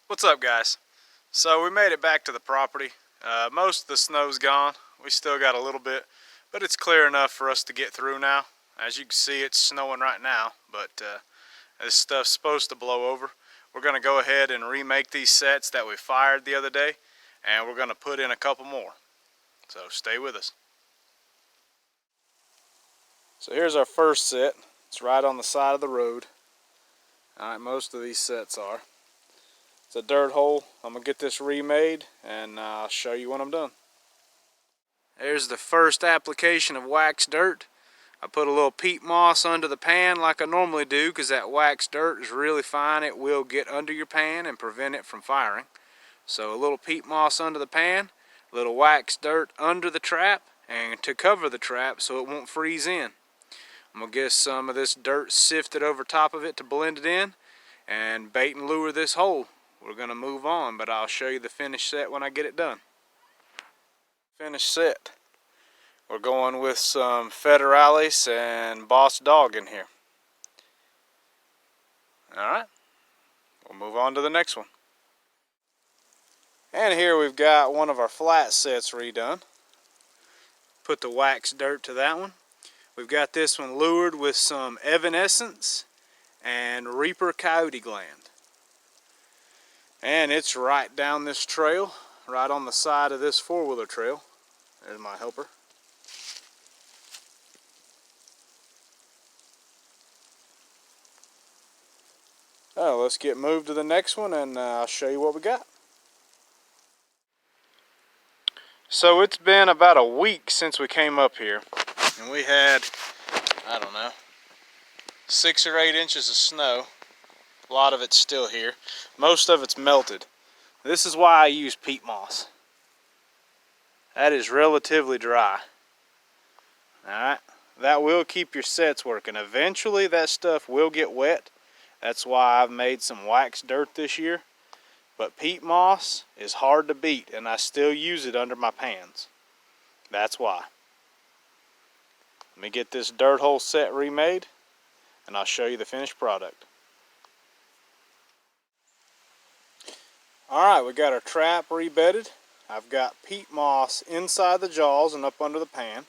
What's up, guys? So we made it back to the property. Most of the snow's gone. We still got a little bit, but it's clear enough for us to get through now. As you can see, it's snowing right now, but this stuff's supposed to blow over. We're going to go ahead and remake these sets that we fired the other day, and we're going to put in a couple more. So stay with us. So here's our first set. It's right on the side of the road. Alright, most of these sets are. It's a dirt hole. I'm going to get this remade and I'll show you when I'm done. There's the first application of wax dirt. I put a little peat moss under the pan like I normally do because that wax dirt is really fine. It will get under your pan and prevent it from firing. So a little peat moss under the pan, a little wax dirt under the trap and to cover the trap so it won't freeze in. I'm going to get some of this dirt sifted over top of it to blend it in and bait and lure this hole. We're going to move on, but I'll show you the finished set when I get it done. Finished set. We're going with some Federalis and Boss Dog in here. Alright, we'll move on to the next one. And here we've got one of our flat sets redone. Put the wax dirt to that one. We've got this one lured with some Evanescence and Reaper Coyote Gland. And it's right down this trail, right on the side of this four-wheeler trail. There's my helper. Oh, let's get moved to the next one and I'll show you what we got. So it's been about a week since we came up here. And we had, I don't know, 6 or 8 inches of snow. A lot of it's still here. Most of it's melted. This is why I use peat moss. That is relatively dry. Alright, that will keep your sets working. Eventually that stuff will get wet. That's why I've made some wax dirt this year. But peat moss is hard to beat and I still use it under my pans. That's why. Let me get this dirt hole set remade and I'll show you the finished product. Alright, we got our trap rebedded. I've got peat moss inside the jaws and up under the pan.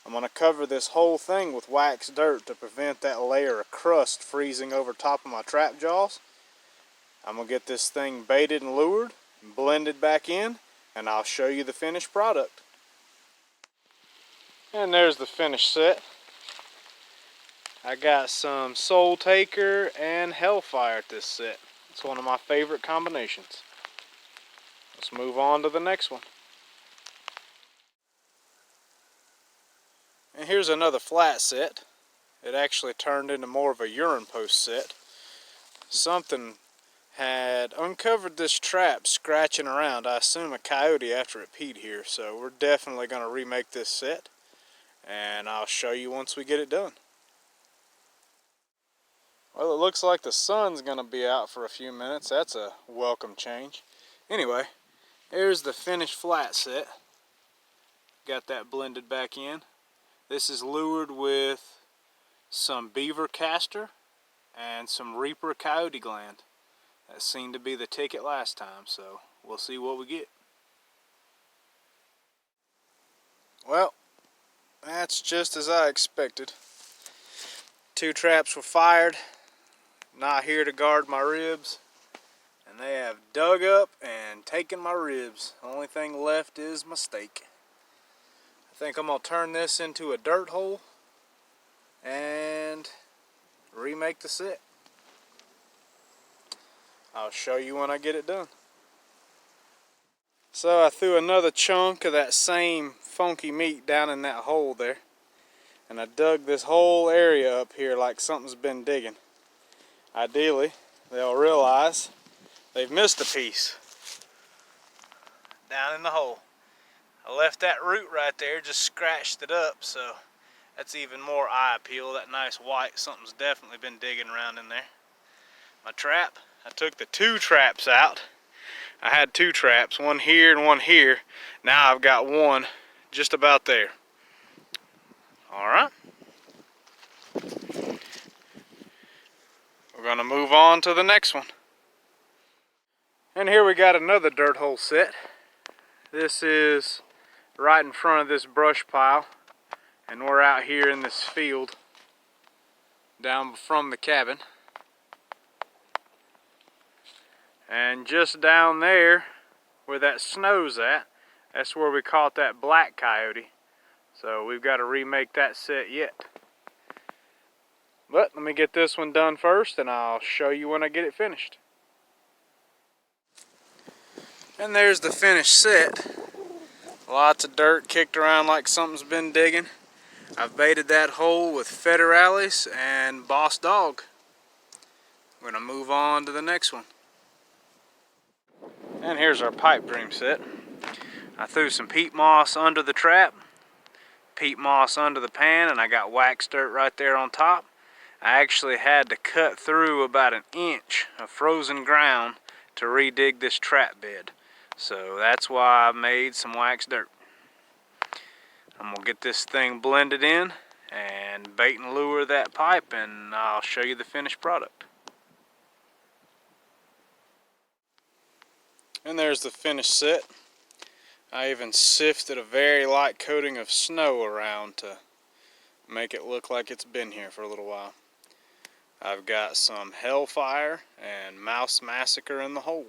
I'm going to cover this whole thing with wax dirt to prevent that layer of crust freezing over top of my trap jaws. I'm going to get this thing baited and lured, blended back in, and I'll show you the finished product. And there's the finished set. I got some Soul Taker and Hellfire at this set. It's one of my favorite combinations. Let's move on to the next one. And here's another flat set. It actually turned into more of a urine post set. Something had uncovered this trap scratching around. I assume a coyote after it peed here. So we're definitely going to remake this set. And I'll show you once we get it done. Well, it looks like the sun's going to be out for a few minutes. That's a welcome change. Anyway, here's the finished flat set. Got that blended back in. This is lured with some beaver castor and some Reaper Coyote Gland. That seemed to be the ticket last time, so we'll see what we get. Well, that's just as I expected. 2 traps were fired. Not here to guard my ribs. And they have dug up and taken my ribs. The only thing left is my steak. I think I'm going to turn this into a dirt hole and remake the set. I'll show you when I get it done. So I threw another chunk of that same funky meat down in that hole there. And I dug this whole area up here like something's been digging. Ideally, they'll realize they've missed a piece down in the hole. I left that root right there, just scratched it up, so that's even more eye appeal. That nice white, something's definitely been digging around in there. My trap, I took the 2 traps out. I had 2 traps, one here and one here. Now I've got one just about there. Alright. We're going to move on to the next one. And here we got another dirt hole set. This is right in front of this brush pile, and we're out here in this field down from the cabin. And just down there where that snow's at, that's where we caught that black coyote. So we've got to remake that set yet. But let me get this one done first and I'll show you when I get it finished. And there's the finished set. Lots of dirt kicked around like something's been digging. I've baited that hole with federales and boss dog. We're gonna move on to the next one. And here's our pipe dream set. I threw some peat moss under the trap, peat moss under the pan, and I got wax dirt right there on top. I actually had to cut through about an inch of frozen ground to redig this trap bed. So that's why I made some wax dirt. I'm gonna get this thing blended in and bait and lure that pipe, and I'll show you the finished product. And there's the finished set. I even sifted a very light coating of snow around to make it look like it's been here for a little while. I've got some Hellfire and Mouse Massacre in the hole.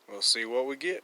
We'll see what we get.